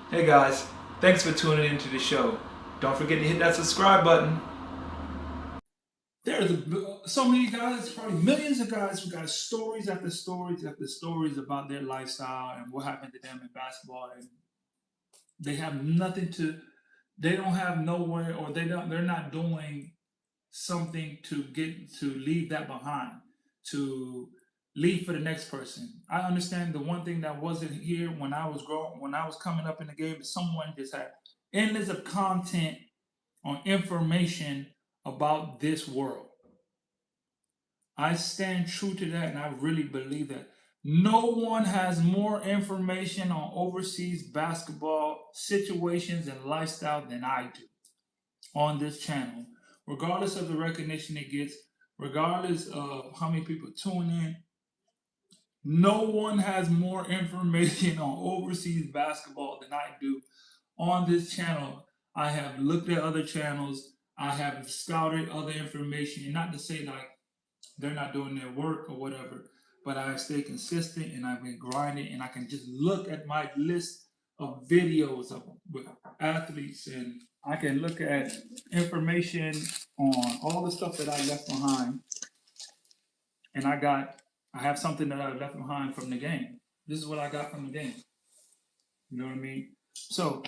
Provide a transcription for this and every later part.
Hey guys, thanks for tuning into the show. Don't forget to hit that subscribe button. There's so many guys, probably millions of guys who got stories after stories after stories about their lifestyle and what happened to them in basketball, and they have nothing to, they don't have nowhere, or they're not doing something to get to leave that behind, to leave for the next person. I understand the one thing that wasn't here when I was growing, when I was coming up in the game, is someone just had endless of content on information about this world. I stand true to that, and I really believe that no one has more information on overseas basketball situations and lifestyle than I do on this channel. Regardless of the recognition it gets, regardless of how many people tune in, no one has more information on overseas basketball than I do on this channel. I have looked at other channels, I have scouted other information, and not to say like they're not doing their work or whatever. But I stay consistent and I've been grinding, and I can just look at my list of videos of with athletes, and I can look at information on all the stuff that I left behind, and I have something that I left behind from the game. This is what I got from the game. You know what I mean? So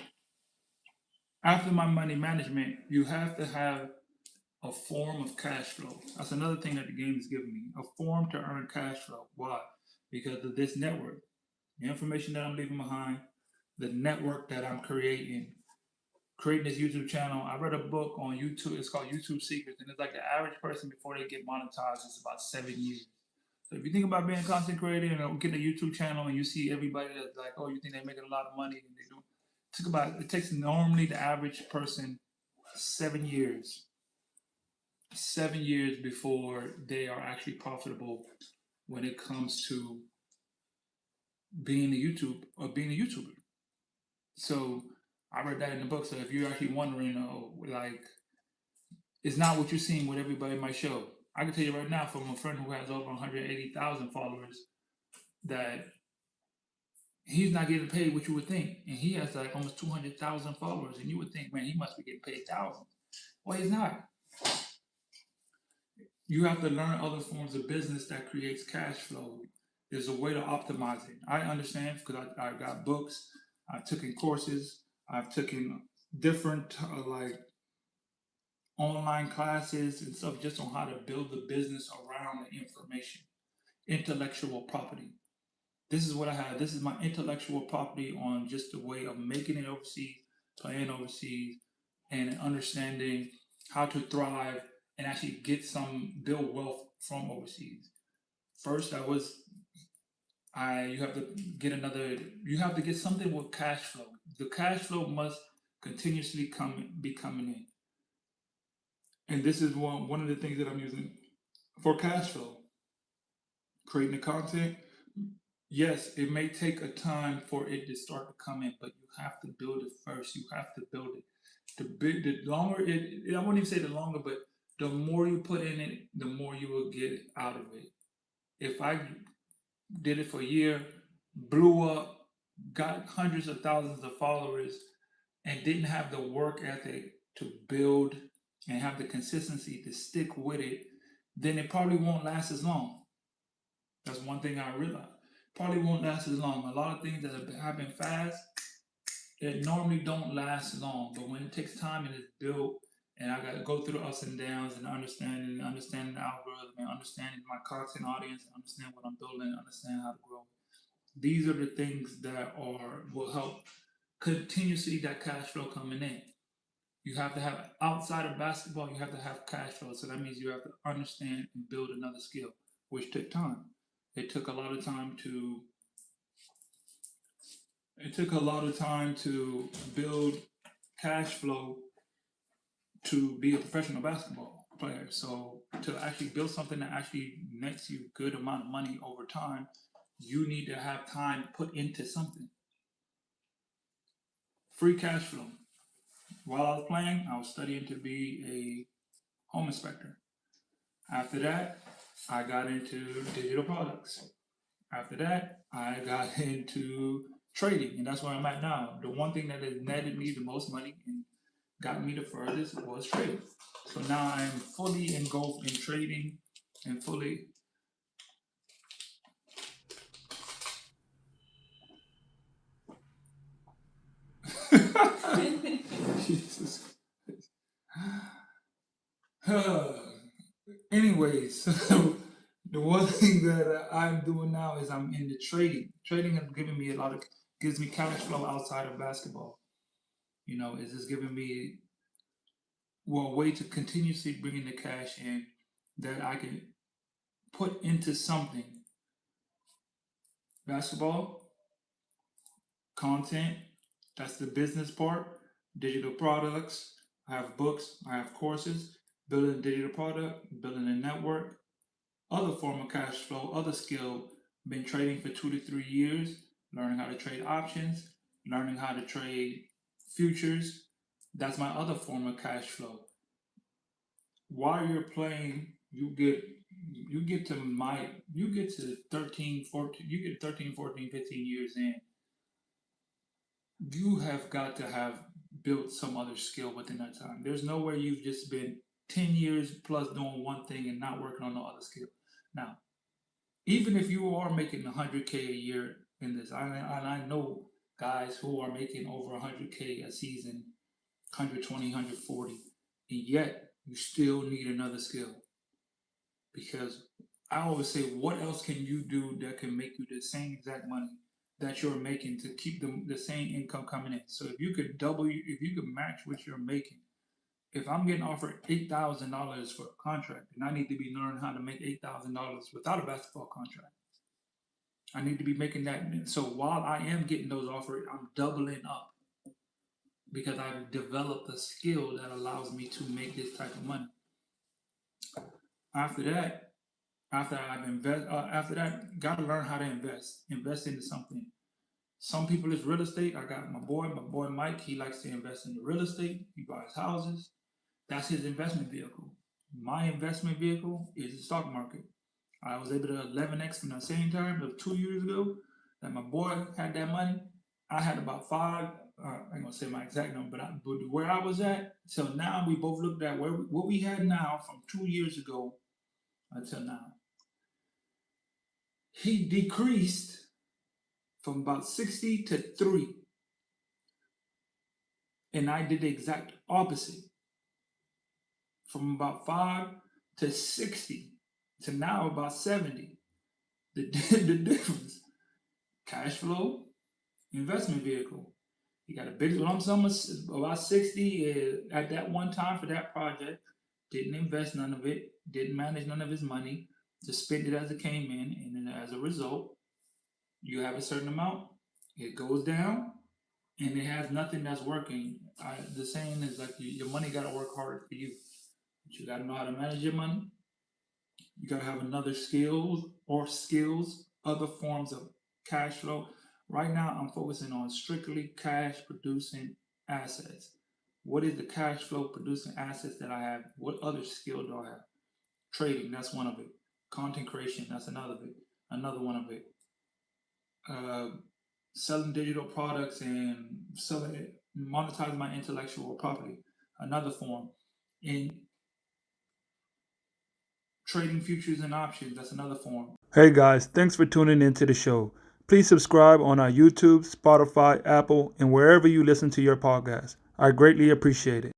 after my money management, you have to have a form of cash flow. That's another thing that the game is giving me, a form to earn cash flow. Why? Because of this network, the information that I'm leaving behind, the network that I'm creating this YouTube channel. I read a book on YouTube. It's called YouTube Secrets, and it's like the average person before they get monetized is about 7 years. So if you think about being a content creator and getting a YouTube channel, and you see everybody that's like, oh, you think they're making a lot of money, and they do. It takes normally the average person 7 years 7 years before they are actually profitable when it comes to being a YouTuber. So I read that in the book. So if you're actually wondering, like, it's not what you're seeing with everybody in my show. I can tell you right now from a friend who has over 180,000 followers that he's not getting paid what you would think, and he has like almost 200,000 followers, and you would think, man, he must be getting paid thousands. Well, he's not. You have to learn other forms of business that creates cash flow. There's a way to optimize it. I understand because I got books, I've taken courses, I've taken different like online classes and stuff just on how to build the business around the information. Intellectual property. This is what I have. This is my intellectual property on just the way of making it overseas, playing overseas, and understanding how to thrive and actually build wealth from overseas. First, you have to you have to get something with cash flow. The cash flow must continuously be coming in. And this is one of the things that I'm using for cash flow. Creating the content, yes, it may take a time for it to start to come in, but you have to build it first. You have to build it. The longer I won't even say the longer, but the more you put in it, the more you will get out of it. If I did it for a year, blew up, got hundreds of thousands of followers, and didn't have the work ethic to build and have the consistency to stick with it, then it probably won't last as long. That's one thing I realized. Probably won't last as long. A lot of things that have happened fast, it normally don't last long. But when it takes time and it's built, and I got to go through the ups and downs and understanding the algorithm, and understanding my content audience, and understand what I'm building, understand how to grow. These are the things that will help continuously that cash flow coming in. You have to have outside of basketball, you have to have cash flow. So that means you have to understand and build another skill, which took time. It took a lot of time to it took a lot of time to build cash flow to be a professional basketball player. So to actually build something that actually makes you good amount of money over time, you need to have time put into something. Free cash flow. While I was playing, I was studying to be a home inspector. After that, I got into digital products. After that, I got into trading, and that's where I'm at now. The one thing that has netted me the most money and got me the furthest was trading. So now I am fully engulfed in trading and fully. Jesus. Anyways, so the one thing that I'm doing now is I'm into trading. Trading has given me gives me cash flow outside of basketball. You know, it's just giving me a way to continuously bring in the cash in that I can put into something. Basketball, content, that's the business part, digital products. I have books, I have courses, building a digital product, building a network, other form of cash flow, other skill. Been trading for 2 to 3 years, learning how to trade options, learning how to trade futures. That's my other form of cash flow. While you're playing, you get to 13, 14, you get 13, 14, 15 years in, you have got to have built some other skill within that time. There's no way you've just been 10 years plus doing one thing and not working on no other skill. Now, even if you are making 100K a year in this, I know guys who are making over 100K a season, 120, 140, and yet you still need another skill. Because I always say, what else can you do that can make you the same exact money that you're making to keep the same income coming in? So if you could if you could match what you're making, if I'm getting offered $8,000 for a contract, and I need to be learning how to make $8,000 without a basketball contract, I need to be making that. So while I am getting those offers, I'm doubling up because I've developed a skill that allows me to make this type of money. After that, after that, gotta learn how to invest into something. Some people is real estate. I got my boy Mike. He likes to invest in the real estate. He buys houses. That's his investment vehicle. My investment vehicle is the stock market. I was able to 11x from the same time of 2 years ago that my boy had that money. I had about five. I ain't gonna say my exact number, but where I was at. So now we both looked at what we had now from 2 years ago until now. He decreased from about 60 to 3. And I did the exact opposite. From about 5 to 60 to now about 70. The difference. Cash flow, investment vehicle. He got a big lump sum of about 60 at that one time for that project. Didn't invest none of it, didn't manage none of his money, just spent it as it came in, and then as a result, you have a certain amount, it goes down, and it has nothing that's working. The saying is like your money got to work harder for you. But you got to know how to manage your money. You got to have another skills, other forms of cash flow. Right now, I'm focusing on strictly cash producing assets. What is the cash flow producing assets that I have? What other skill do I have? Trading, that's one of it. Content creation, that's another one of it. Selling digital products and selling it, monetize my intellectual property, another form. In trading futures and options, that's another form. Hey guys, thanks for tuning into the show. Please subscribe on our YouTube, Spotify, Apple, and wherever you listen to your podcast. I greatly appreciate it.